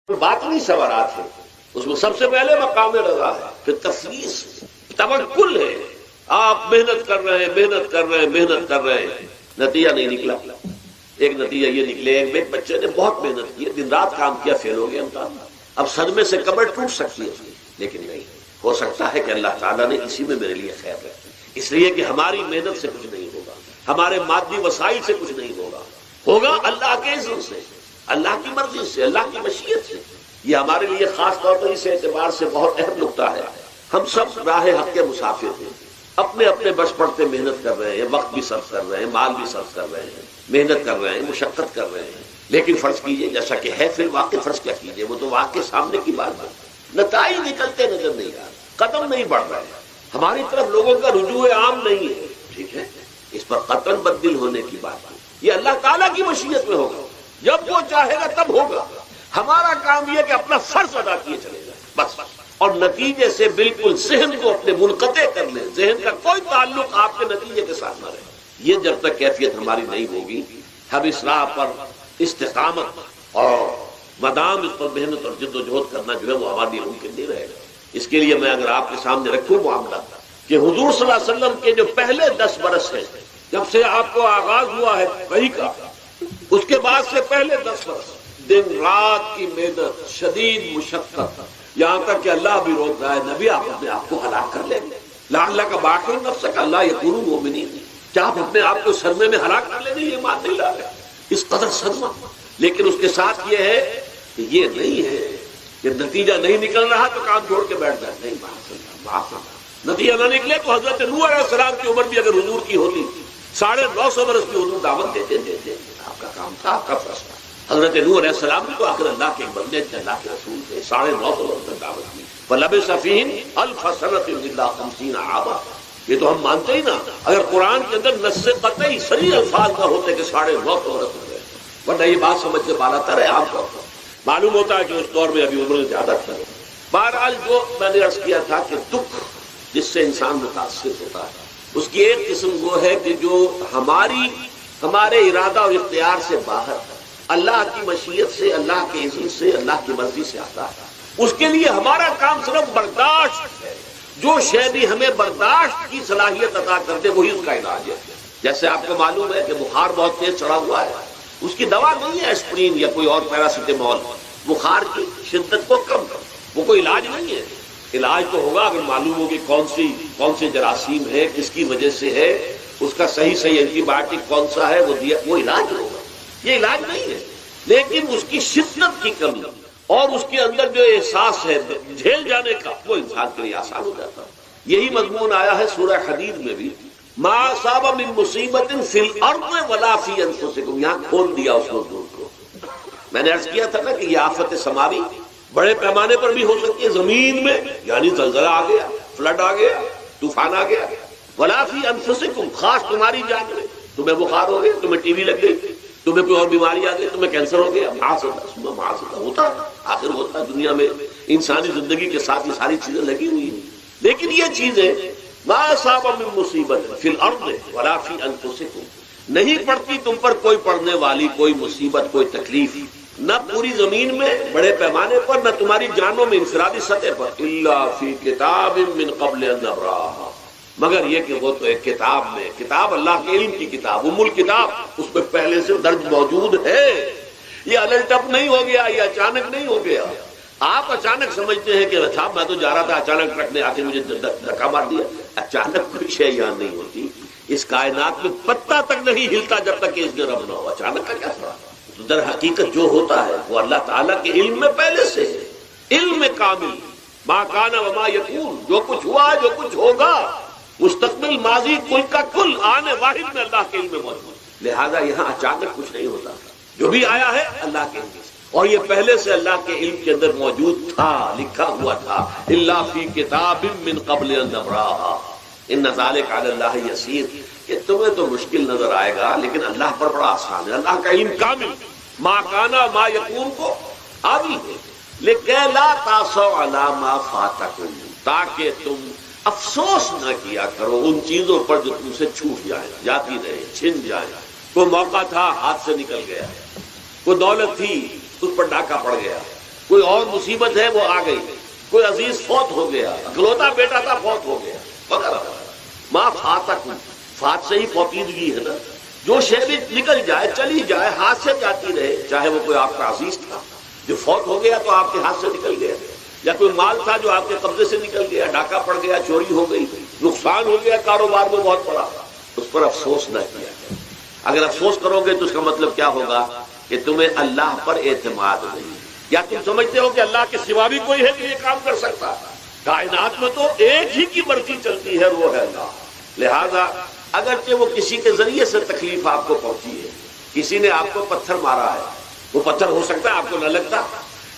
باطنی ثمرات ہیں، اس میں سب سے پہلے مقام رضا ہے، پھر تفویض، توکل ہے. آپ محنت کر رہے ہیں، محنت کر رہے ہیں، محنت کر رہے ہیں، نتیجہ نہیں نکلا. ایک نتیجہ یہ نکلے، ایک بچے نے بہت محنت کی، دن رات کام کیا، فیل ہو گیا امتحان. اب صدمے سے کمر ٹوٹ سکتی ہے، لیکن نہیں ہو سکتا ہے کہ اللہ تعالیٰ نے اسی میں میرے لیے خیر ہے. اس لیے کہ ہماری محنت سے کچھ نہیں ہوگا، ہمارے مادی وسائل سے کچھ نہیں ہوگا، ہوگا اللہ کے اذن سے، اللہ کی مرضی سے، اللہ کی مشیت سے. یہ ہمارے لیے خاص طور پر اس اعتبار سے بہت اہم نقطہ ہے. ہم سب راہ حق کے مسافر ہیں، اپنے اپنے بس پڑتے محنت کر رہے ہیں، وقت بھی صرف کر رہے ہیں، مال بھی صرف کر رہے ہیں، محنت کر رہے ہیں، مشقت کر رہے ہیں. لیکن فرض کیجئے جیسا کہ ہے پھر واقع، فرض کیا کیجئے، وہ تو واقع سامنے کی بات ہے، نتائج نکلتے نظر نہیں آ رہے، قدم نہیں بڑھ رہے ہیں، ہماری طرف لوگوں کا رجوع عام نہیں ہے. ٹھیک ہے، اس پر قطعاً بدل ہونے کی بات ہے. یہ اللہ تعالیٰ کی مشیت میں ہوگا، جب وہ چاہے گا تب ہوگا. ہمارا کام یہ کہ اپنا فرض ادا کیے چلے جائیں بس، اور نتیجے سے بالکل ذہن کو اپنے منقطع کر لیں، ذہن کا کوئی تعلق آپ کے نتیجے کے ساتھ نہ رہے. یہ جب تک کیفیت ہماری نہیں ہوگی، ہم اس راہ پر استقامت اور مدام اس پر محنت اور جد و جہد کرنا جو ہے وہ ہمارے لیے ممکن نہیں رہے گا. اس کے لیے میں اگر آپ کے سامنے رکھوں معاملہ کہ حضور صلی اللہ علیہ وسلم کے جو پہلے 10 برس ہیں، جب سے آپ کو آغاز ہوا ہے وحی کا، اس کے بعد سے پہلے 10 برس دن رات کی محنت، شدید مشقت، یہاں تک کہ اللہ بھی روک رہا ہے، نبی آپ اپنے آپ کو ہلاک کر لیں گے. اللہ کا باقی نفس کا اللہ یکونوا مؤمنین، کیا آپ اپنے آپ کو صدمے میں ہلاک کر لیں گے؟ یہ بات نہیں لا رہے، اس قدر صدمہ. لیکن اس کے ساتھ یہ ہے کہ یہ نہیں ہے کہ نتیجہ نہیں نکل رہا تو کام چھوڑ کے بیٹھ جائے. نہیں، معاف نتیجہ نہ نکلے تو حضرت نوح علیہ السلام کی عمر بھی اگر حضور کی ہوتی 950 برس کی حضور دعوت دیتے، آپ کا کام تھا، آپ کا فیصلہ. حضرت نوح علیہ السلام بھی تو آخر اللہ کے بندے تھے، اللہ کے رسول تھے، 950 برس تک دعوت دی. فلبث فیہم 1000 سنۃ الا 50 عاما. یہ تو ہم مانتے ہی نا، اگر قرآن کے اندر نص قطعی صریح الفاظ نہ ہوتے کہ 950 برس ہو گئے، ورنہ یہ بات سمجھ سے بالا تر ہے. عام طور پر معلوم ہوتا ہے کہ اس دور میں ابھی عمر زیادہ تھا. بہرحال جو میں نے عرض کیا تھا کہ دکھ جس سے انسان متاثر ہوتا ہے، اس کی ایک قسم وہ ہے کہ جو ہمارے ارادہ اور اختیار سے باہر اللہ کی مشیت سے، اللہ کے اذن سے، اللہ کی مرضی سے آتا ہے. اس کے لیے ہمارا کام صرف برداشت ہے. جو شے بھی ہمیں برداشت کی صلاحیت عطا کر دے وہی اس کا علاج ہے. جیسے آپ کو معلوم ہے کہ بخار بہت تیز چڑھا ہوا ہے، اس کی دوا نہیں ہے اسپرین یا کوئی اور پیراسیٹامول بخار کی شدت کو کم کر، وہ کوئی علاج نہیں ہے. علاج تو ہوگا اگر معلوم ہو کہ کون سے جراثیم ہے، کس کی وجہ سے ہے، اس کا صحیح اینٹی بایوٹک کون سا ہے وہ دیا، وہ علاج ہوگا. یہ علاج نہیں ہے، لیکن اس کی شدت کی کمی اور اس کے اندر جو احساس ہے جھیل جانے کا، وہ انسان کے لیے آسان ہو جاتا ہے. یہی مضمون آیا ہے سورہ حدید میں بھی، ما اصاب من مصیبت فی الارض ولا فی انفسکم. یہاں کھول دیا اس مضمون کو. میں نے عرض کیا تھا نا کہ یہ آفت سماوی بڑے پیمانے پر بھی ہو سکتی ہے، زمین میں یعنی زلزلہ آ گیا، فلڈ آ گیا، طوفان آ گیا. ولا فی انفسکم، خاص تمہاری جان میں، تمہیں بخار ہو گیا، تمہیں ٹی وی لگ گئی، تمہیں کوئی اور بیماری آ گئی، تمہیں کینسر ہو گیا، معاذ اللہ ہوتا آخر ہوتا ہے. دنیا میں انسانی زندگی کے ساتھ یہ ساری چیزیں لگی ہوئی ہیں. لیکن یہ چیزیں ما اصاب من مصیبت فی الارض ولا فی انفسکم، نہیں پڑتی تم پر کوئی پڑنے والی کوئی مصیبت، کوئی تکلیف، نہ پوری زمین میں بڑے پیمانے پر، نہ تمہاری جانوں میں انفرادی سطح پر، الا فی کتاب من قبل ان نبراها، مگر یہ کہ وہ تو ایک کتاب میں، کتاب اللہ کے علم کی کتاب، ام الکتاب، اس میں پہلے سے درج موجود ہے. یہ الٹپ نہیں ہو گیا، یہ اچانک نہیں ہو گیا. آپ اچانک سمجھتے ہیں کہ صاحب میں تو جا رہا تھا، اچانک ٹرک نے آ کے مجھے دھکا مار دیا. اچانک کوئی شے یہاں نہیں ہوتی. اس کائنات میں پتا تک نہیں ہلتا جب تک کہ اس نے رب نہ ہو. اچانک کا کیا سوال؟ تو در حقیقت جو ہوتا ہے وہ اللہ تعالیٰ کے علم میں پہلے سے ہے، علم کامل، ما کان وما یکون، جو کچھ ہوا جو کچھ ہوگا، مستقبل ماضی کل کا کل آنے واحد میں اللہ کے علم میں موجود. لہذا یہاں اچانک کچھ نہیں ہوتا، جو بھی آیا ہے اللہ کے علم سے، اور یہ پہلے سے اللہ کے علم کے اندر موجود تھا، لکھا ہوا تھا. الا فی کتاب من قبل ان نبراها ان ذلک علی اللہ یسیر. کہ تمہیں تو مشکل نظر آئے گا لیکن اللہ پر بڑا آسان ہے. اللہ کا علم کامل، ما کانا ما یکون کو آگی ہے. لکہ لا تاسوا علی ما فاتکم، تاکہ تم افسوس نہ کیا کرو ان چیزوں پر جو تم سے چھوٹ جائیں، جاتی رہے، چھن جائیں. کوئی موقع تھا ہاتھ سے نکل گیا، کوئی دولت تھی اس پر ڈاکہ پڑ گیا، کوئی اور مصیبت ہے وہ آ گئی، کوئی عزیز فوت ہو گیا، اکلوتا بیٹا تھا فوت ہو گیا وغیرہ۔ ماں فاتکم، فات سے ہی فوتیدگی ہے نا، جو شے بھی نکل جائے چلی جائے ہاتھ سے جاتی رہے، چاہے وہ کوئی آپ کا عزیز تھا جو فوت ہو گیا تو آپ کے ہاتھ سے نکل گیا، یا کوئی مال تھا جو آپ کے قبضے سے نکل گیا، ڈاکہ پڑ گیا، چوری ہو گئی، نقصان ہو گیا کاروبار میں بہت بڑا، اس پر افسوس نہ کیا۔ اگر افسوس کرو گے تو اس کا مطلب کیا ہوگا کہ تمہیں اللہ پر اعتماد نہیں، یا تم سمجھتے ہو کہ اللہ کے سوا بھی کوئی ہے کہ یہ کام کر سکتا؟ کائنات میں تو ایک ہی کی مرضی چلتی ہے، وہ ہے اللہ۔ لہذا اگرچہ وہ کسی کے ذریعے سے تکلیف آپ کو پہنچی ہے، کسی نے آپ کو پتھر مارا ہے، وہ پتھر ہو سکتا ہے آپ کو نہ لگتا،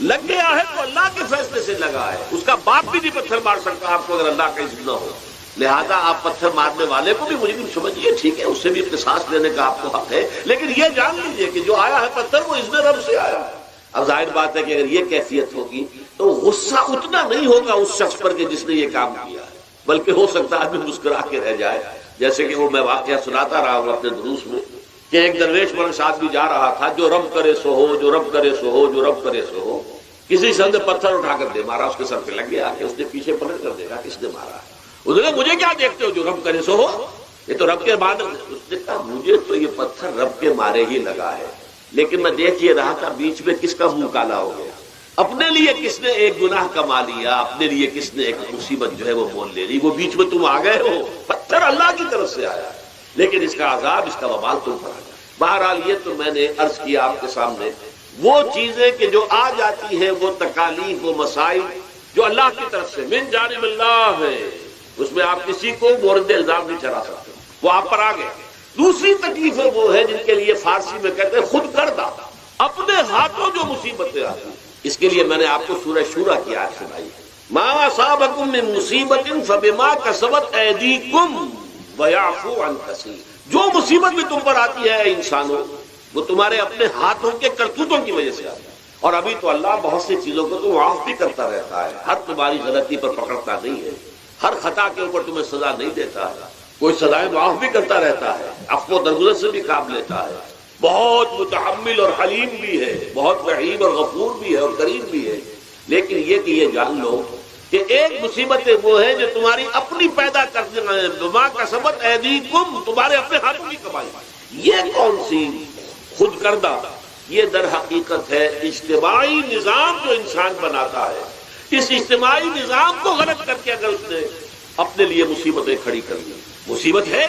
لگ گیا ہے تو اللہ کے فیصلے سے لگا ہے، اس کا باپ بھی نہیں پتھر مار سکتا آپ کو اگر اللہ کا اذن نہ ہو۔ لہذا آپ پتھر مارنے والے کو بھی مجرم سمجھیے، ٹھیک ہے، اس سے بھی قصاص لینے کا آپ کو حق ہے، لیکن یہ جان لیجئے کہ جو آیا ہے پتھر وہ اذن رب سے آیا ہے۔ اب ظاہر بات ہے کہ اگر یہ کیفیت ہوگی تو غصہ اتنا نہیں ہوگا اس شخص پر کہ جس نے یہ کام کیا ہے، بلکہ ہو سکتا ہے آدمی مسکرا کے رہ جائے، جیسے کہ وہ میں واقعہ سناتا رہا ہوں اپنے دروس میں کہ ایک درویش مرد آدمی جا رہا تھا، جو رب کرے سو ہو، جو رب کرے سو ہو، جو رب کرے سو ہو، کسی سے نے پتھر اٹھا کر دے مارا، اس کے سر پہ لگ گیا کہ اس نے پیچھے پلٹ کر دیکھا کس نے مارا، اس نے کہا مجھے کیا دیکھتے ہو، جو رب کرے سو ہو، یہ تو رب کے بعد۔ اس نے کہا مجھے تو یہ پتھر رب کے مارے ہی لگا ہے، لیکن میں دیکھ یہ رہا تھا بیچ میں کس کا منہ کالا ہو گیا، اپنے لیے کس نے ایک گناہ کما لیا، اپنے لیے کس نے ایک مصیبت جو ہے وہ مول لے لی، وہ بیچ میں تم آ گئے ہو، پتھر اللہ کی طرف سے آیا لیکن اس کا عذاب، اس کا وبال تم پر آ گیا۔ بہرحال یہ تو میں نے عرض کیا آپ کے سامنے، وہ چیزیں کہ جو آ جاتی ہیں، وہ تکالیف، وہ مسائل جو اللہ کی طرف سے من جانب اللہ ہے، اس میں آپ کسی کو مورد الزام نہیں ٹھہرا سکتے، وہ آپ پر آ گئے۔ دوسری تکلیف وہ ہے جن کے لیے فارسی میں کہتے ہیں خود کردہ، اپنے ہاتھوں جو مصیبتیں آتی ہیں۔ اس کے لیے میں نے آپ کو سورہ شورى کی آیت سنائی، ما اصابکم من مصیبت فبما کسبت ایدیکم ویعفو عن کثیر، جو مصیبت بھی تم پر آتی ہے انسانوں، وہ تمہارے اپنے ہاتھوں کے کرتوتوں کی وجہ سے آتی ہے، اور ابھی تو اللہ بہت سی چیزوں کو تو معاف بھی کرتا رہتا ہے، ہر تمہاری غلطی پر پکڑتا نہیں ہے، ہر خطا کے اوپر تمہیں سزا نہیں دیتا ہے، کوئی سزائیں معاف بھی کرتا رہتا ہے، عفو و درگزر سے بھی کام لیتا ہے، بہت متحمل اور حلیم بھی ہے، بہت رحیم اور غفور بھی ہے اور کریم بھی ہے۔ لیکن یہ کہ یہ جان لو کہ ایک مصیبت وہ ہے جو تمہاری اپنی پیدا کرنے میں، بما کسبت ایدیکم، تمہارے اپنے ہاتھوں کی کمائی۔ یہ کون سی خود کردہ؟ یہ در حقیقت ہے اجتماعی نظام جو انسان بناتا ہے، اس اجتماعی نظام کو غلط کر کے اگر اس نے اپنے لیے مصیبتیں کھڑی کر لی، مصیبت ہے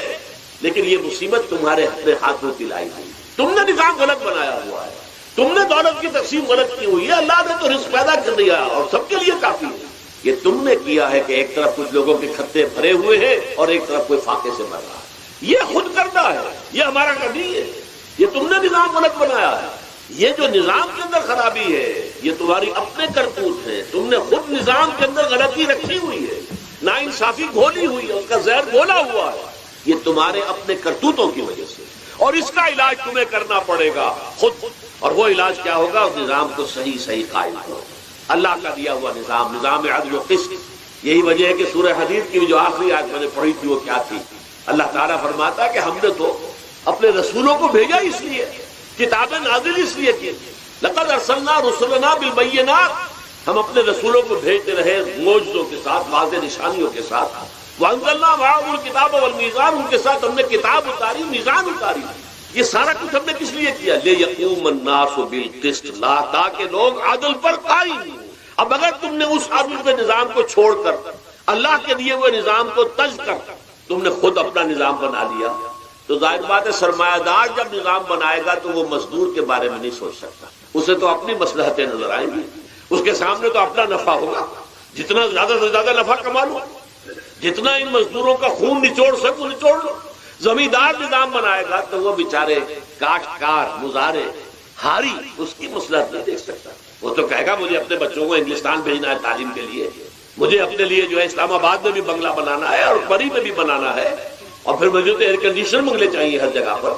لیکن یہ مصیبت تمہارے اپنے ہاتھوں کی لائی ہوئی، تم نے نظام غلط بنایا ہوا ہے، تم نے دولت کی تقسیم غلط کی ہوئی ہے، اللہ نے تو رزق پیدا کر دیا اور سب کے لیے کافی ہے، یہ تم نے کیا ہے کہ ایک طرف کچھ لوگوں کے کھتے بھرے ہوئے ہیں اور ایک طرف کوئی فاقے سے مر رہا ہے، یہ خود کردہ ہے، یہ ہمارا کبھی ہے، یہ تم نے نظام غلط بنایا ہے، یہ جو نظام کے اندر خرابی ہے یہ تمہاری اپنے کرتوت ہے، تم نے خود نظام کے اندر غلطی رکھی ہوئی ہے، ناانصافی گھولی ہوئی ہے، اس کا زہر گھولا ہوا ہے، یہ تمہارے اپنے کرتوتوں کی وجہ سے، اور اس کا علاج تمہیں کرنا پڑے گا خود، اور وہ علاج کیا ہوگا؟ اس نظام کو صحیح قائم کرو، اللہ کا دیا ہوا نظام، نظام عدل و قسط۔ یہی وجہ ہے کہ سورہ حدید کی جو آخری آیت میں نے پڑھی تھی وہ کیا تھی؟ اللہ تعالیٰ فرماتا ہے کہ ہم نے تو اپنے رسولوں کو بھیجا اس لیے، کتابیں نازل اس لیے کی، لقد ارسلنا رسلنا بالبینات، ہم اپنے رسولوں کو بھیجتے رہے معجزوں کے ساتھ، واضح نشانیوں کے ساتھ، وانزلنا معهم الکتاب والمیزان، ان کے ساتھ ہم نے کتاب اتاری، میزان اتاری، یہ سارا کچھ ہم نے کس لیے کیا؟ لیقوم الناس بالقسط، تاکہ لوگ عدل پر قائم ہوں۔ اب اگر تم نے اس عدل کے نظام کو چھوڑ کر اللہ کے دیے ہوئے نظام کو تج کر تم نے خود اپنا نظام بنا لیا، تو ظاہر بات ہے سرمایہ دار جب نظام بنائے گا تو وہ مزدور کے بارے میں نہیں سوچ سکتا، اسے تو اپنی مصلحتیں نظر آئیں گی، اس کے سامنے تو اپنا نفع ہوگا، جتنا زیادہ سے زیادہ نفع کما لو، جتنا ان مزدوروں کا خون نچوڑ سکو نچوڑ لو۔ زمیندار نظام بنائے گا تو وہ بیچارے کاشتکار، مزارے، ہاری، اس کی مصلحت نہیں دیکھ سکتا، وہ تو کہے گا مجھے اپنے بچوں کو انگلستان بھیجنا ہے تعلیم کے لیے، مجھے اپنے لیے جو ہے اسلام آباد میں بھی بنگلہ بنانا ہے اور پری میں بھی بنانا ہے، اور پھر مجھے تو ایئر کنڈیشن بنگلے چاہیے ہر جگہ پر،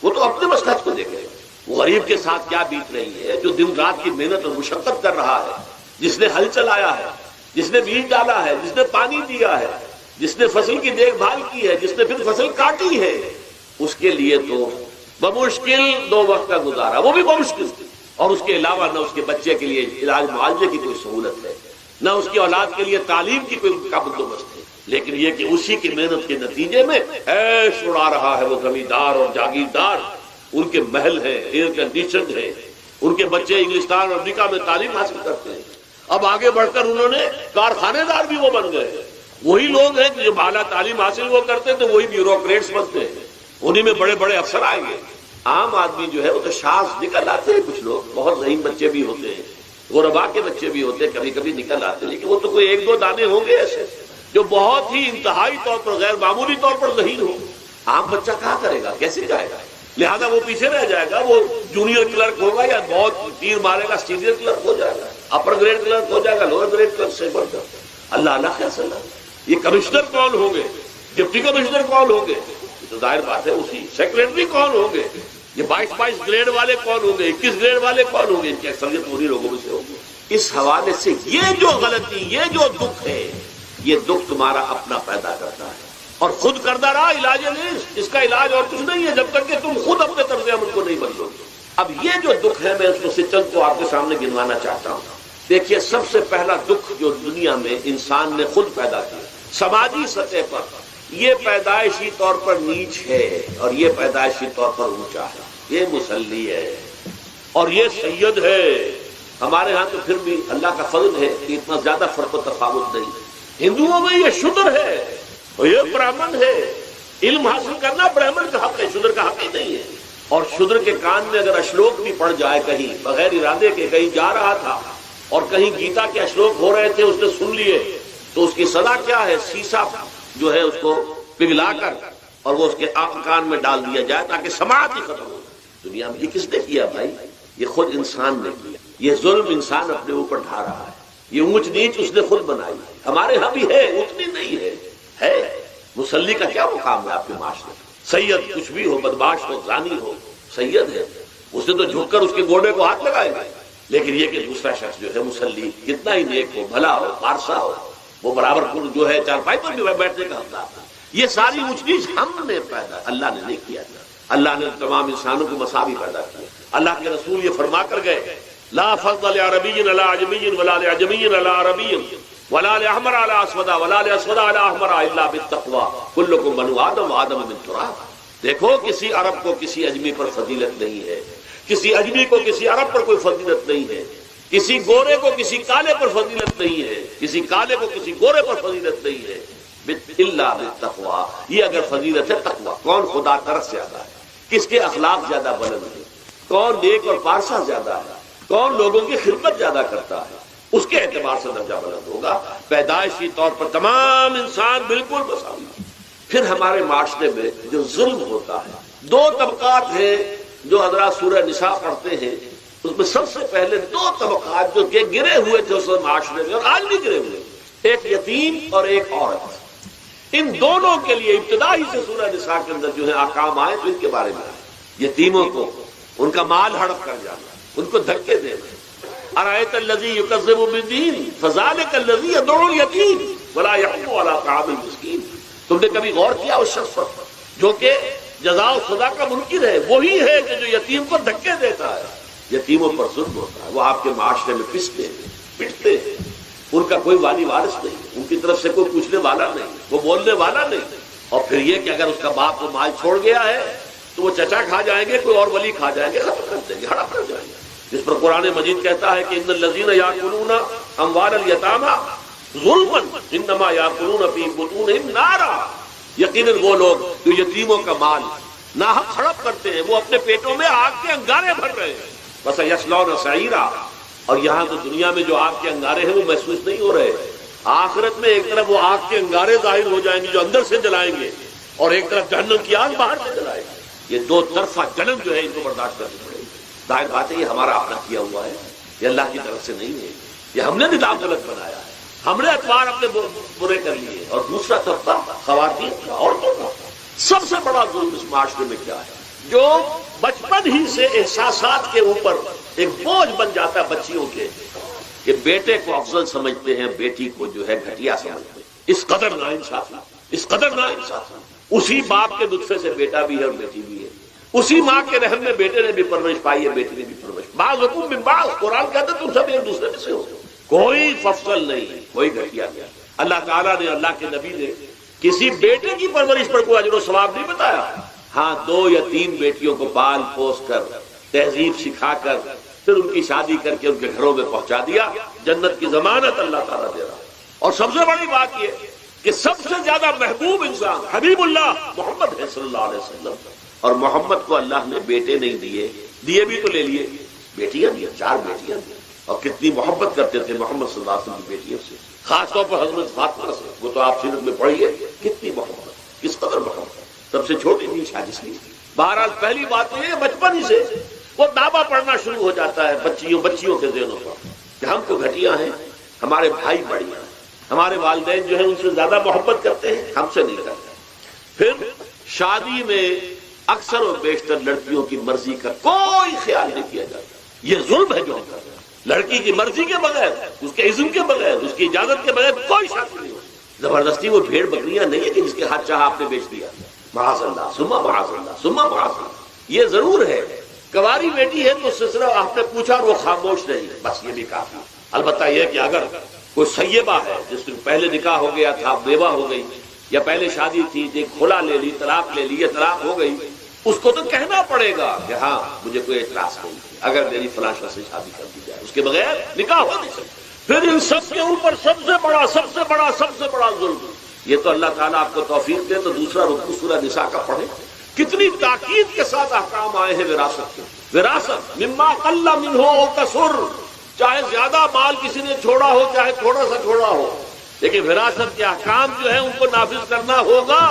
وہ تو اپنے مصلحت کو دیکھے۔ وہ غریب کے ساتھ کیا بیت رہی ہے جو دن رات کی محنت اور مشقت کر رہا ہے، جس نے ہل چلایا ہے، جس نے بیج ڈالا ہے، جس نے پانی دیا ہے، جس نے فصل کی دیکھ بھال کی ہے، جس نے پھر فصل کاٹی ہے، اس کے لیے تو بمشکل 2 وقت کا گزارا، وہ بھی بمشکل، اور اس کے علاوہ نہ اس کے بچے کے لیے علاج معالجے کی کوئی سہولت ہے، نہ اس کی اولاد کے لیے تعلیم کی کوئی کا بندوبست ہے، لیکن یہ کہ اسی کی محنت کے نتیجے میں عیش اڑا رہا ہے وہ زمیندار اور جاگیردار، ان کے محل ہیں، ایئر کنڈیشنڈ ہیں، ان کے بچے انگلستان اور امریکہ میں تعلیم حاصل کرتے ہیں، اب آگے بڑھ کر انہوں نے کارخانے دار بھی وہ بن گئے، وہی لوگ ہیں کہ جو اعلیٰ تعلیم حاصل وہ کرتے تھے وہی بیوروکریٹس بنتے ہیں، انہی میں بڑے بڑے افسر آئیں گے۔ عام آدمی جو ہے وہ تو شاذ نکل آتے ہیں، کچھ لوگ بہت ذہین بچے بھی ہوتے ہیں، غربا کے بچے بھی ہوتے ہیں، کبھی کبھی نکل آتے ہیں، لیکن وہ تو کوئی ایک دو دانے ہوں گے ایسے جو بہت ہی انتہائی طور پر غیر معمولی طور پر ذہین ہو۔ عام بچہ کہاں کرے گا، کیسے جائے گا؟ لہذا وہ پیچھے رہ جائے گا، وہ جونیئر کلرک ہوگا یا بہت تیر مارے گا سینئر کلرک ہو جائے گا، اپر گریڈ کلرک ہو جائے گا، لوور گریڈ کلرک سے بڑھ جائے گا۔ اللہ اللہ خیر صلی اللہ، یہ کمشنر کون ہوں گے، ڈپٹی کمشنر کون ہوں گے، تو ظاہر بات ہے اسی، سیکریٹری کون ہوں گے، یہ 22 گریڈ والے کون ہوں گے، 21 گریڈ والے کون ہوں گے، ان کی اکثریت پوری لوگوں میں سے ہوگی۔ اس حوالے سے یہ جو غلطی، یہ جو دکھ ہے، یہ دکھ تمہارا اپنا پیدا کرتا ہے، اور خود کردہ رہا علاج نہیں، اس کا علاج اور کچھ نہیں ہے جب تک کہ تم خود اپنے طرز عمل کو نہیں بدلو گے۔ اب یہ جو دکھ ہے میں اس کو سے چند کو آپ کے سامنے گنوانا چاہتا ہوں۔ دیکھیے، سب سے پہلا دکھ جو دنیا میں انسان نے خود پیدا کیا سماجی سطح پر، یہ پیدائشی طور پر نیچ ہے اور یہ پیدائشی طور پر اونچا ہے، یہ مسلی ہے اور یہ سید ہے۔ ہمارے ہاں تو پھر بھی اللہ کا فضل ہے کہ اتنا زیادہ فرق و تفاوت نہیں، ہندوؤں میں یہ شودر ہے اور یہ برہمن ہے، علم حاصل کرنا برہمن کا حق ہے، شودر کا حق ہی نہیں ہے۔ اور شودر کے کان میں اگر اشلوک بھی پڑ جائے کہیں بغیر ارادے کے، کہیں جا رہا تھا اور کہیں گیتا کے اشلوک ہو رہے تھے، اس نے سن لیے، تو اس کی سزا کیا ہے؟ سیسا جو ہے اس کو پگھلا کر اور وہ اس کے کان میں ڈال دیا جائے تاکہ سماعت ہی ختم ہو۔ دنیا میں یہ کس نے کیا بھائی؟ یہ خود انسان نے کیا، یہ ظلم انسان اپنے اوپر ڈھا رہا ہے، یہ اونچ نیچ اس نے خود بنائی۔ ہمارے ہاں بھی ہے، اتنی نہیں ہے۔ مسلی کا کیا مقام ہے آپ کے معاشرے؟ سید کچھ بھی ہو، بدمعاش ہو، زانی ہو، سید ہے، اس نے تو جھک کر اس کے گوڑے کو ہاتھ لگائے گا۔ لیکن یہ کہ دوسرا شخص جو ہے مسلی، کتنا ہی نیک ہو، بھلا ہو، پارسا ہو، وہ برابر جو ہے چارپائی پر بھی بیٹھنے کا حقدار تھا۔ یہ ساری اونچ نیچ ہم نے پیدا، اللہ نے نہیں کیا تھا۔ اللہ نے تمام انسانوں کو مساوی پیدا کیا۔ اللہ کے رسول یہ فرما کر گئے، لا فضل لعربی علی عجمی ولا لعجمی علی عربی ولا لأحمر علی اسود ولا لأسود علی احمر الا بالتقوی کلکم بنو آدم وآدم من تراب۔ دیکھو، کسی عرب کو کسی اجمی پر فضیلت نہیں ہے، کسی اجمی کو کسی عرب پر کوئی فضیلت نہیں ہے، کسی گورے کو کسی کالے پر فضیلت نہیں ہے، کسی کالے کو کسی گورے پر فضیلت نہیں ہے، الا بالتقوی۔ یہ اگر فضیلت ہے تقوی، کون خدا ترس زیادہ ہے، کس کے اخلاق زیادہ بلند ہے، کون نیک اور پارسا زیادہ ہے، کون لوگوں کی خدمت زیادہ کرتا ہے، اس کے اعتبار سے درجہ بلند ہوگا۔ پیدائشی طور پر تمام انسان بالکل مساوی۔ پھر ہمارے معاشرے میں جو ظلم ہوتا ہے، دو طبقات ہیں جو حضرات سورہ نساء پڑھتے ہیں، اس میں سب سے پہلے دو طبقات جو کہ گرے ہوئے تھے اس معاشرے میں اور آج بھی گرے ہوئے، ایک یتیم اور ایک عورت۔ ان دونوں کے لیے ابتدائی سے سورہ نساء کے اندر جو ہے احکام آئے تو ان کے بارے میں آئے۔ یتیموں کو ان کا مال ہڑپ کر جانا، ان کو دھکے دینا۔ ارأیت الذی یکذب بالدین فذلک الذی یدعو الیتیم ولا یحض علی طعام المسکین۔ تم نے کبھی غور کیا اس شخص پر جو کہ جزا و سزا کا منکر ہے؟ وہی ہے کہ جو یتیم کو دھکے دیتا ہے، یتیموں پر ظلم ہوتا ہے، وہ آپ کے معاشرے میں پستے ہیں، پٹتے ہیں، ان کا کوئی والی وارث نہیں، ان کی طرف سے کوئی پوچھنے والا نہیں، وہ بولنے والا نہیں۔ اور پھر یہ کہ اگر اس کا باپ کو مال چھوڑ گیا ہے تو وہ چچا کھا جائیں گے، کوئی اور ولی کھا جائیں گے، ختم کر دیں گے، ہڑپ کر جائیں گے۔ جس پر قرآن مجید کہتا ہے کہ ان الذین یاکلون اموال الیتامی ظلما انما یاکلون فی بطونہم نارا۔ یقیناً وہ لوگ جو یتیموں کا مال ناحق ہڑپ کرتے ہیں وہ اپنے پیٹوں میں آگ کے انگارے بھر رہے ہیں۔ بس یصلون سعیرا۔ اور یہاں تو دنیا میں جو آگ کے انگارے ہیں وہ محسوس نہیں ہو رہے، آخرت میں ایک طرف وہ آگ کے انگارے ظاہر ہو جائیں گے جو اندر سے جلائیں گے، اور ایک طرف جہنم کی آگ باہر سے جلائے گی۔ یہ دو طرفہ جنم جو ہے ان کو برداشت کرنی پڑے گی۔ ظاہر بات ہے یہ ہمارا اپنا کیا ہوا ہے، یہ اللہ کی طرف سے نہیں ہے، یہ ہم نے نظام غلط بنایا ہے، ہم نے اطوار اپنے برے کر لیے۔ اور دوسرا طبقہ خواتین کا، عورتوں کا۔ سب سے بڑا ظلم اس معاشرے میں کیا ہے؟ جو بچپن ہی سے احساسات کے اوپر ایک بوجھ بن جاتا ہے بچیوں کے، کہ بیٹے کو افضل سمجھتے ہیں، بیٹی کو جو ہے گھٹیا سمجھتے ہیں۔ اس قدر ناانصافی، اس قدر ناانصافی۔ اسی باپ کے نطفے سے بیٹا بھی ہے اور بیٹی بھی ہے، اسی ماں کے رحم میں بیٹے نے بھی پرورش پائی ہے، بیٹی نے بھی پرورش بعضکم من بعض، قرآن کہتا ہے تم سب ایک دوسرے میں سے ہو، کوئی فصل نہیں، کوئی گھٹیا نہیں۔ اللہ تعالیٰ نے، اللہ کے نبی نے کسی بیٹے کی پرورش پر کوئی اجر و ثواب نہیں بتایا، ہاں 2 یا 3 بیٹیوں کو پال پوس کر، تہذیب سکھا کر، پھر ان کی شادی کر کے ان کے گھروں میں پہنچا دیا، جنت کی ضمانت اللہ تعالیٰ دے رہا۔ اور سب سے بڑی بات یہ کہ سب سے زیادہ محبوب انسان حبیب اللہ محمد ہے صلی اللہ علیہ وسلم، اور محمد کو اللہ نے بیٹے نہیں دیے، دیے بھی تو لے لیے، بیٹیاں دی، 4 بیٹیاں دی، اور کتنی محبت کرتے تھے محمد صلی اللہ علیہ وسلم کی بیٹیوں سے، خاص طور پر حضرت فاطمہ سے، وہ تو آپ سیرت میں پڑھیے کتنی محبت، کس قدر محبت، سب سے چھوٹی تھی شاید کی۔ بہرحال پہلی بات تو یہ بچپن ہی سے وہ دعویٰ پڑھنا شروع ہو جاتا ہے بچیوں کے ذہنوں پر کہ ہم کو گھٹیا ہیں، ہمارے بھائی بڑھیا ہیں، ہمارے والدین جو ہیں ان سے زیادہ محبت کرتے ہیں، ہم سے نہیں کرتے۔ پھر شادی میں اکثر و بیشتر لڑکیوں کی مرضی کا کوئی خیال نہیں کیا جاتا، یہ ظلم ہے جو ہم کر رہے ہیں۔ لڑکی کی مرضی کے بغیر، اس کے اذن کے بغیر، اس کی اجازت کے بغیر کوئی شادی نہیں ہوتی۔ زبردستی وہ بھیڑ بکریاں نہیں ہے کہ جس کے ہاتھ چاہا آپ نے بیچ دیا، معاذ اللہ ثم معاذ اللہ ثم معاذ اللہ۔ یہ ضرور ہے کنواری بیٹی ہے تو اس سے صرف آپ نے پوچھا اور وہ خاموش رہی، بس یہ بھی کافی۔ البتہ یہ کہ اگر کوئی سیبہ ہے جس میں پہلے نکاح ہو گیا تھا، بیوہ ہو گئی، یا پہلے شادی تھی ایک کھلا لے لی، طلاق لے لی یا طلاق ہو گئی، اس کو تو کہنا پڑے گا کہ ہاں مجھے کوئی اعتراض نہیں اگر میری فلاں شخص سے شادی کر دی جائے، اس کے بغیر نکاح ہو نہیں سکتا۔ پھر ان سب کے اوپر سب سے بڑا ظلم، یہ تو اللہ تعالیٰ آپ کو توفیق دے تو دوسرا رکوع سورہ نساء کا پڑھیں، کتنی تاکید کے ساتھ احکام آئے ہیں وراثت کے۔ وراثت مما قل منہ او کثر، چاہے زیادہ مال کسی نے چھوڑا ہو چاہے تھوڑا سا چھوڑا ہو، لیکن وراثت کے احکام جو ہیں ان کو نافذ کرنا ہوگا۔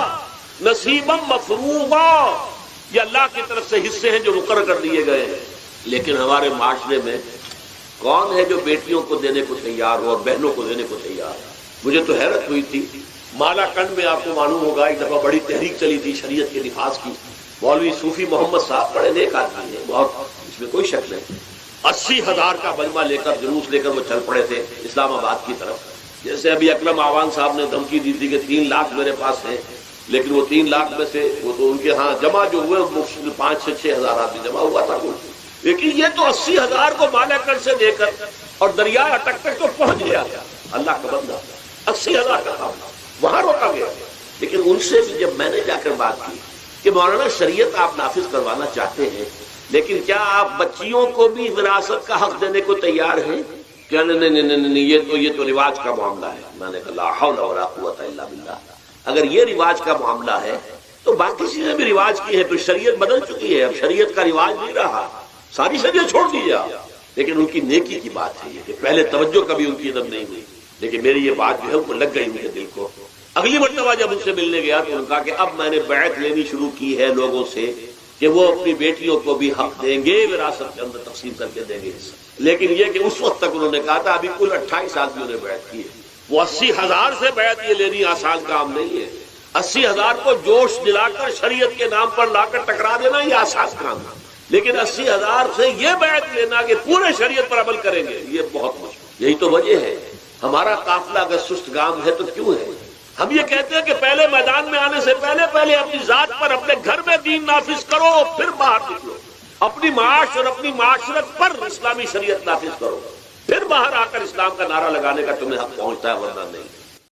نصیبا مفروضا، یہ اللہ کی طرف سے حصے ہیں جو مقرر کر دیے گئے ہیں۔ لیکن ہمارے معاشرے میں کون ہے جو بیٹیوں کو دینے کو تیار ہو اور بہنوں کو دینے کو تیار ہے؟ مجھے تو حیرت ہوئی تھی، مالا کنڈ میں آپ کو معلوم ہوگا ایک دفعہ بڑی تحریک چلی تھی شریعت کے نفاذ کی، مولوی صوفی محمد صاحب بڑے نیک آدمی ہیں، بہت، اس میں کوئی شک نہیں، 80,000 کا مجمع لے کر جلوس لے کر وہ چل پڑے تھے اسلام آباد کی طرف۔ جیسے ابھی اکرم آوان صاحب نے دھمکی دی تھی کہ 3 لاکھ میرے پاس ہیں، لیکن وہ 3 لاکھ میں سے وہ تو ان کے ہاں جمع جو ہوئے 5 سے 6 ہزار آدمی جمع ہوا تھا، لیکن یہ تو 80,000 کو مالا کنڈ سے لے کر اور دریائے اٹک تک تو پہنچ گیا تھا۔ اللہ کا بندہ 80,000 کا کام وہاں روکا گیا۔ لیکن ان سے بھی جب میں نے جا کر بات کی کہ مولانا شریعت آپ نافذ کروانا چاہتے ہیں، لیکن کیا آپ بچیوں کو بھی وراثت کا حق دینے کو تیار ہیں؟ کیا نہیں، یہ تو رواج کا معاملہ ہے۔ میں نے کہا لا حول ولا قوت الا باللہ، اگر یہ رواج کا معاملہ ہے تو باقی چیزیں بھی رواج کی ہیں، پھر شریعت بدل چکی ہے، اب شریعت کا رواج نہیں رہا، ساری شریعت چھوڑ دیجیے آپ۔ لیکن ان کی نیکی کی بات ہے یہ کہ پہلے توجہ کبھی ان کی ادب نہیں ہوئی، لیکن میری یہ بات جو ہے ان کو لگ گئی ان کے دل کو۔ اگلی مرتبہ جب ان سے ملنے گیا تو انہوں نے کہا کہ اب میں نے بیعت لینی شروع کی ہے لوگوں سے کہ وہ اپنی بیٹیوں کو بھی حق دیں گے، وراثت کے اندر تقسیم کر کے دیں گے۔ لیکن یہ کہ اس وقت تک انہوں نے کہا تھا ابھی کل 28 آدمیوں نے بیعت کی ہے، وہ 80,000 سے بیعت یہ لینی آسان کام نہیں ہے۔ 80,000 کو جوش دلا کر شریعت کے نام پر لا کر ٹکرا دینا یہ آسان کام ہے، لیکن 80,000 سے یہ بیعت لینا کہ پورے شریعت پر عمل کریں گے یہ بہت مشکل۔ یہی تو وجہ ہے ہمارا قافلہ اگر سست گام ہے تو کیوں ہے؟ ہم یہ کہتے ہیں کہ پہلے میدان میں آنے سے پہلے اپنی ذات پر اپنے گھر میں دین نافذ کرو، پھر باہر نکلو، اپنی معاش اور اپنی معاشرت پر اسلامی شریعت نافذ کرو، پھر باہر آ کر اسلام کا نعرہ لگانے کا تمہیں حق پہنچتا ہے، ورنہ نہیں۔